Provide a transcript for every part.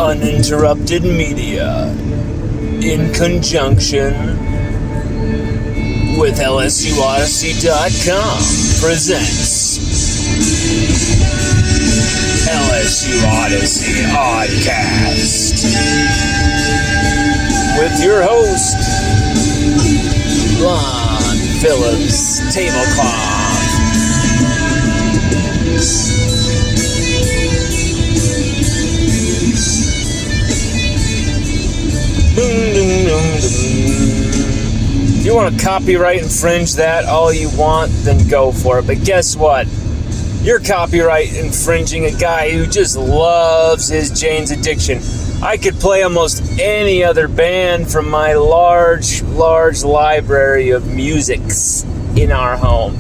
Uninterrupted Media, in conjunction with LSUODYSSEY.COM, presents LSU Odyssey Oddcast with your host, Lon Phillips Tablecloth. If you want to copyright infringe that all you want, then go for it. But guess what? You're copyright infringing a guy who just loves his Jane's Addiction. I could play almost any other band from my large library of musics in our home.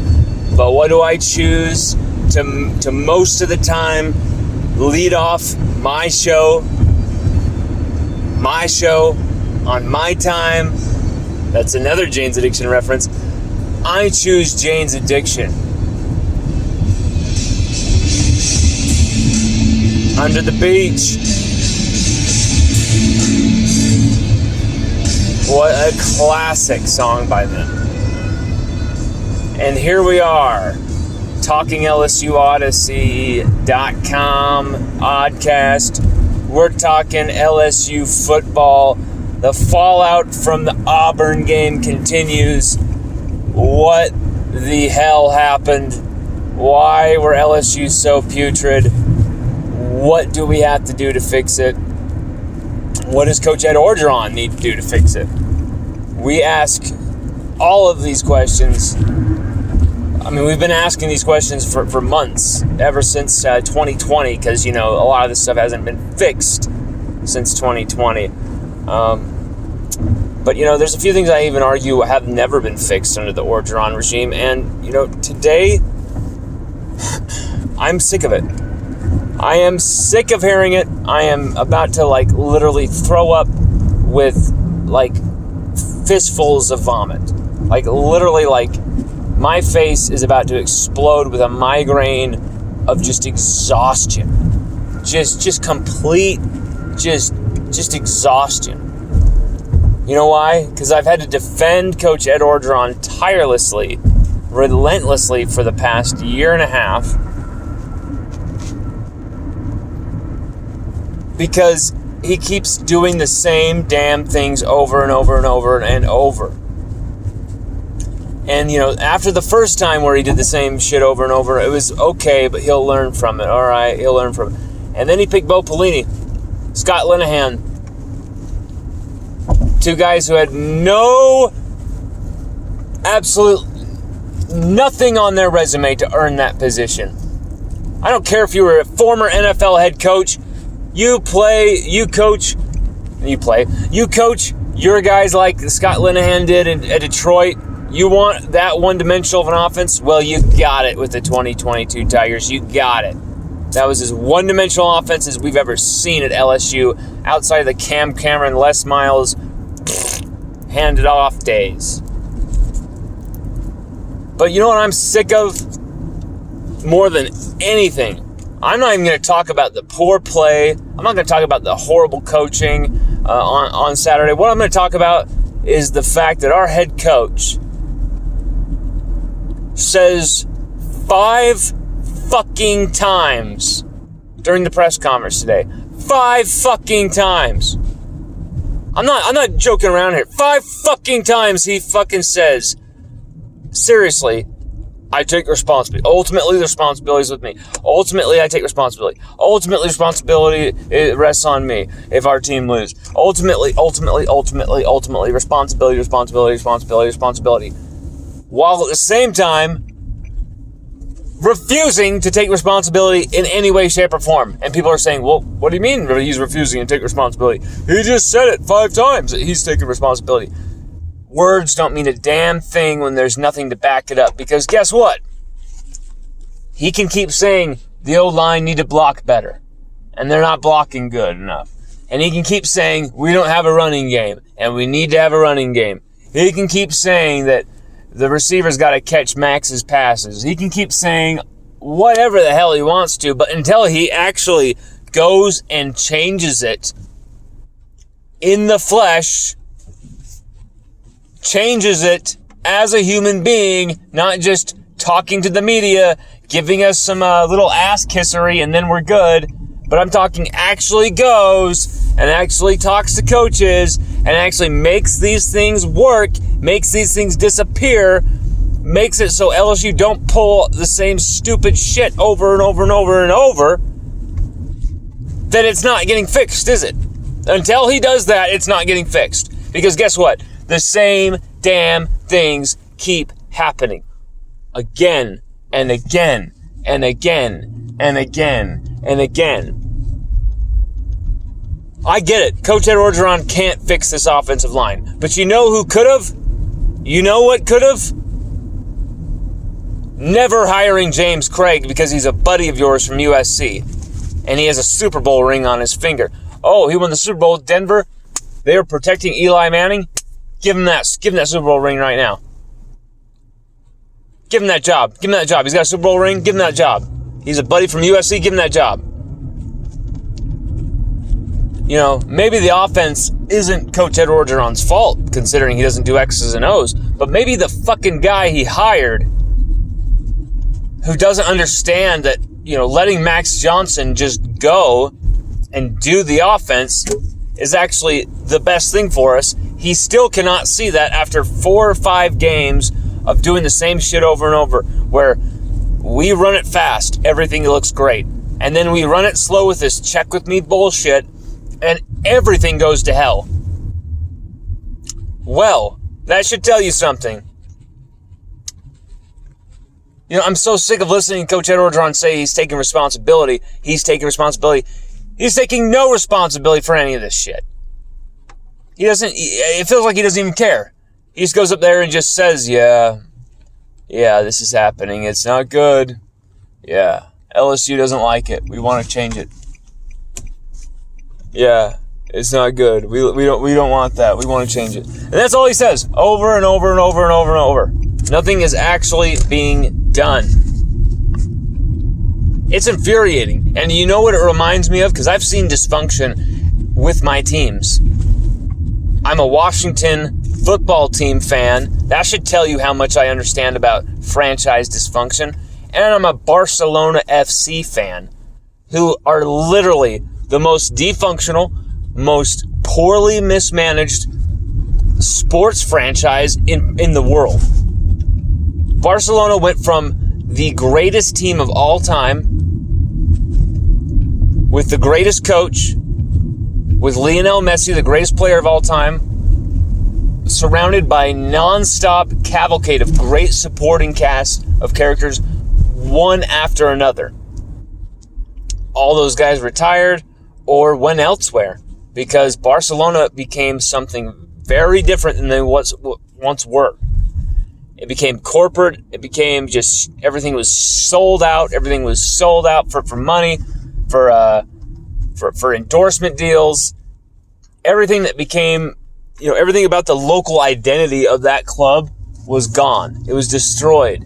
But what do I choose to most of the time lead off my show on my time? That's another Jane's Addiction reference. I choose Jane's Addiction. Under the Beach. What a classic song by them. And here we are, talking LSUODYSSEY.com Oddcast. We're talking LSU football. The fallout from the Auburn game continues. What the hell happened? Why were LSU so putrid? What do we have to do to fix it? What does Coach Ed Orgeron need to do to fix it? We ask all of these questions. I mean, we've been asking these questions for months, ever since 2020, because, a lot of this stuff hasn't been fixed since 2020. But, there's a few things I even argue have never been fixed under the Orgeron regime. And, today, I'm sick of it. I am sick of hearing it. I am about to, literally throw up with, fistfuls of vomit. Literally, my face is about to explode with a migraine of just exhaustion. Just complete, just exhaustion. You know why? Because I've had to defend Coach Ed Orgeron tirelessly, relentlessly for the past year and a half. Because he keeps doing the same damn things over and over and over and over. And, after the first time where he did the same shit over and over, it was okay, but he'll learn from it. All right, he'll learn from it. And then he picked Bo Pelini, Scott Linehan. Two guys who had absolute nothing on their resume to earn that position. I don't care if you were a former NFL head coach. You coach your guys like Scott Linehan did at Detroit. You want that one-dimensional of an offense? Well, you got it with the 2022 Tigers. You got it. That was as one-dimensional offense as we've ever seen at LSU, outside of the Cam Cameron, Les Miles, handed off days. But you know what I'm sick of more than anything? I'm not even going to talk about the poor play. I'm not going to talk about the horrible coaching on Saturday. What I'm going to talk about is the fact that our head coach says 5 fucking times during the press conference today. 5 fucking times. I'm not joking around here. 5 fucking times he fucking says, seriously, I take responsibility. Ultimately, the responsibility is with me. Ultimately, I take responsibility. Ultimately, responsibility it rests on me if our team loses. Ultimately, responsibility. While at the same time, refusing to take responsibility in any way, shape, or form. And people are saying, well, what do you mean he's refusing to take responsibility? He just said it 5 times that he's taking responsibility. Words don't mean a damn thing when there's nothing to back it up. Because guess what? He can keep saying the O-line need to block better. And they're not blocking good enough. And he can keep saying we don't have a running game. And we need to have a running game. He can keep saying that the receiver's got to catch Max's passes. He can keep saying whatever the hell he wants to. But until he actually goes and changes it in the flesh, changes it as a human being, not just talking to the media, giving us some little ass kissery and then we're good. But I'm talking actually goes and actually talks to coaches and actually makes these things work, makes these things disappear, makes it so LSU don't pull the same stupid shit over and over and over and over, then it's not getting fixed, is it? Until he does that, it's not getting fixed. Because guess what? The same damn things keep happening. Again and again and again and again and again. I get it. Coach Ed Orgeron can't fix this offensive line. But you know who could have? You know what could have? Never hiring James Craig because he's a buddy of yours from USC. And he has a Super Bowl ring on his finger. Oh, he won the Super Bowl with Denver? They were protecting Eli Manning? Give him that Super Bowl ring right now. Give him that job. Give him that job. He's got a Super Bowl ring. Give him that job. He's a buddy from USC. Give him that job. You know, maybe the offense isn't Coach Ed Orgeron's fault, considering he doesn't do X's and O's, but maybe the fucking guy he hired who doesn't understand that, you know, letting Max Johnson just go and do the offense is actually the best thing for us. He still cannot see that after 4 or 5 games of doing the same shit over and over, where we run it fast, everything looks great, and then we run it slow with this check with me bullshit, and everything goes to hell. Well, that should tell you something. You know, I'm so sick of listening to Coach Ed Orgeron say he's taking responsibility. He's taking responsibility. He's taking no responsibility for any of this shit. It feels like he doesn't even care. He just goes up there and just says, yeah, this is happening. It's not good. Yeah, LSU doesn't like it. We want to change it. Yeah, it's not good. We don't want that. We want to change it. And that's all he says over and over and over and over and over. Nothing is actually being done. It's infuriating. And you know what it reminds me of? Because I've seen dysfunction with my teams. I'm a Washington football team fan. That should tell you how much I understand about franchise dysfunction. And I'm a Barcelona FC fan, who are literally the most dysfunctional, most poorly mismanaged sports franchise in the world. Barcelona went from the greatest team of all time, with the greatest coach, with Lionel Messi, the greatest player of all time, surrounded by non-stop cavalcade of great supporting cast of characters, one after another. All those guys retired or went elsewhere because Barcelona became something very different than they once were. It became corporate. It became just, everything was sold out. Everything was sold out for money, for endorsement deals. Everything that became, you know, everything about the local identity of that club was gone. It was destroyed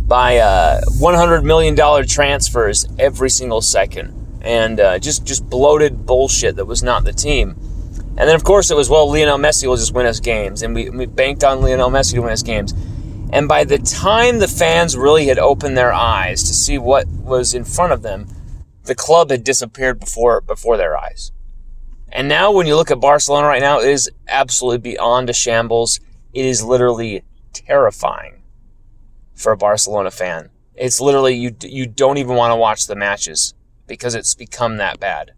by $100 million transfers every single second. And just bloated bullshit that was not the team. And then, of course, it was, well, Lionel Messi will just win us games. And we banked on Lionel Messi to win us games. And by the time the fans really had opened their eyes to see what was in front of them, the club had disappeared before their eyes. And now when you look at Barcelona right now, it is absolutely beyond a shambles. It is literally terrifying for a Barcelona fan. It's literally, you don't even want to watch the matches because it's become that bad.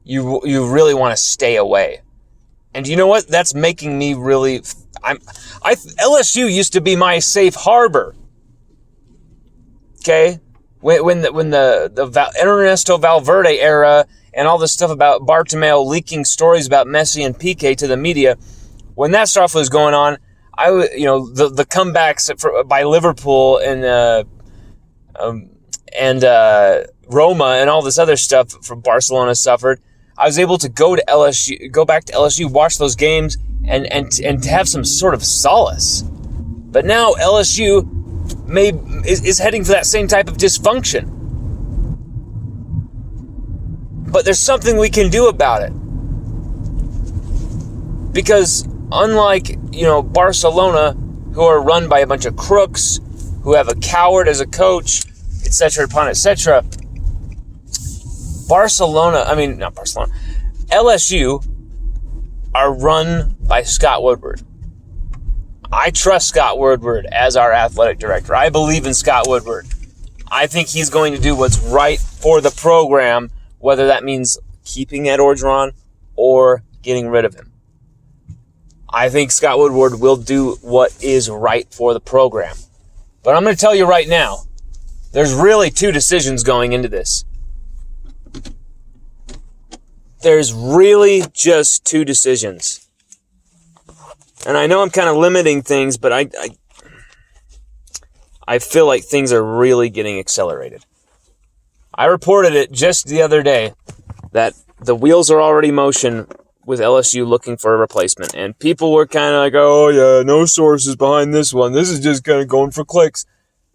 You really want to stay away. And you know what? That's making me really... LSU used to be my safe harbor. Okay? When the Ernesto Valverde era and all this stuff about Bartomeu leaking stories about Messi and Piqué to the media, when that stuff was going on, the comebacks by Liverpool and Roma and all this other stuff from Barcelona suffered. I was able to go back to LSU, watch those games, and have some sort of solace. But now LSU is heading for that same type of dysfunction. But there's something we can do about it. Because unlike, Barcelona, who are run by a bunch of crooks, who have a coward as a coach, etc., etc., LSU are run by Scott Woodward. I trust Scott Woodward as our athletic director. I believe in Scott Woodward. I think he's going to do what's right for the program, whether that means keeping Ed Orgeron or getting rid of him. I think Scott Woodward will do what is right for the program. But I'm going to tell you right now, there's really two decisions going into this. There's really just two decisions. And I know I'm kind of limiting things, but I feel like things are really getting accelerated. I reported it just the other day that the wheels are already in motion with LSU looking for a replacement. And people were kind of like, oh yeah, no sources behind this one. This is just kind of going for clicks.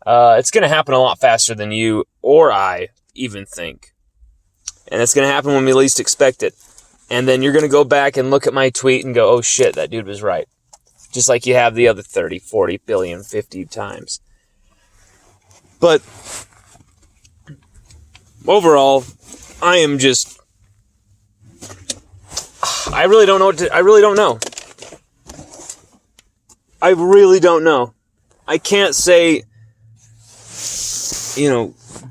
It's going to happen a lot faster than you or I even think. And it's going to happen when we least expect it. And then you're going to go back and look at my tweet and go, oh shit, that dude was right. Just like you have the other 30, 40 billion, 50 times. But overall, I really don't know I really don't know. I can't say,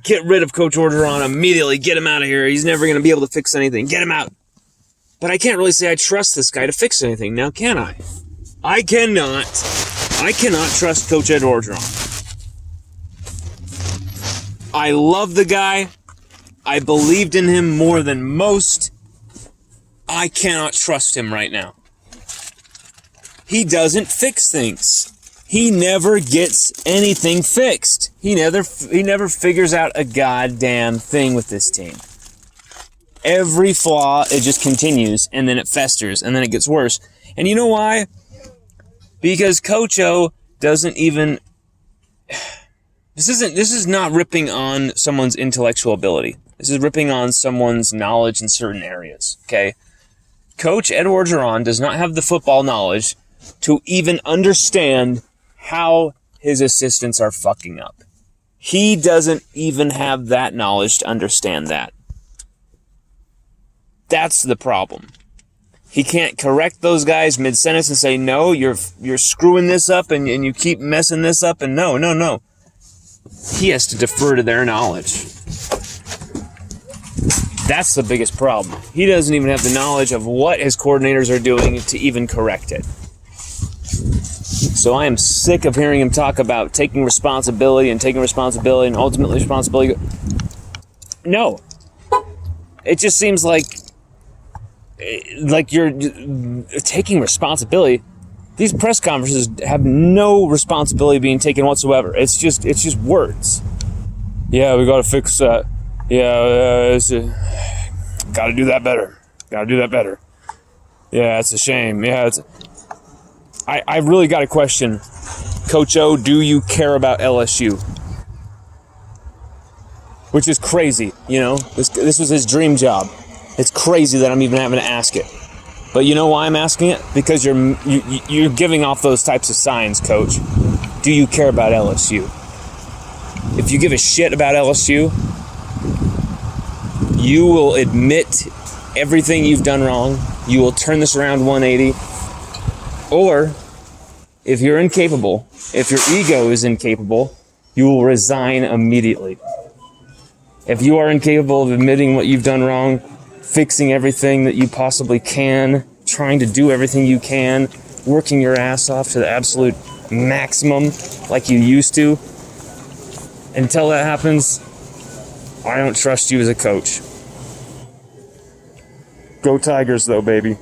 get rid of Coach Orgeron immediately, get him out of here. He's never going to be able to fix anything. Get him out. But I can't really say I trust this guy to fix anything. Now, can I? I cannot trust Coach Ed Orgeron. I love the guy. I believed in him more than most. I cannot trust him right now. He doesn't fix things. He never gets anything fixed. He never figures out a goddamn thing with this team. Every flaw, it just continues, and then it festers, and then it gets worse. And you know why? Because Coach O doesn't even... This is not ripping on someone's intellectual ability. This is ripping on someone's knowledge in certain areas, okay? Coach Ed Orgeron does not have the football knowledge to even understand how his assistants are fucking up. He doesn't even have that knowledge to understand that. That's the problem. He can't correct those guys mid-sentence and say, no, you're screwing this up and you keep messing this up, and no. He has to defer to their knowledge. That's the biggest problem. He doesn't even have the knowledge of what his coordinators are doing to even correct it. So I am sick of hearing him talk about taking responsibility and ultimately responsibility. No. It just seems like you're taking responsibility. These press conferences have no responsibility being taken whatsoever. It's just words. Yeah, we got to fix that. Yeah, got to do that better. Yeah, it's a shame. Yeah, I really got to question, Coach O, do you care about LSU? Which is crazy, This was his dream job. It's crazy that I'm even having to ask it. But you know why I'm asking it? Because you're giving off those types of signs, Coach. Do you care about LSU? If you give a shit about LSU, you will admit everything you've done wrong. You will turn this around 180. Or, if you're incapable, if your ego is incapable, you will resign immediately. If you are incapable of admitting what you've done wrong, fixing everything that you possibly can, trying to do everything you can, working your ass off to the absolute maximum like you used to, until that happens, I don't trust you as a coach. Go Tigers, though, baby.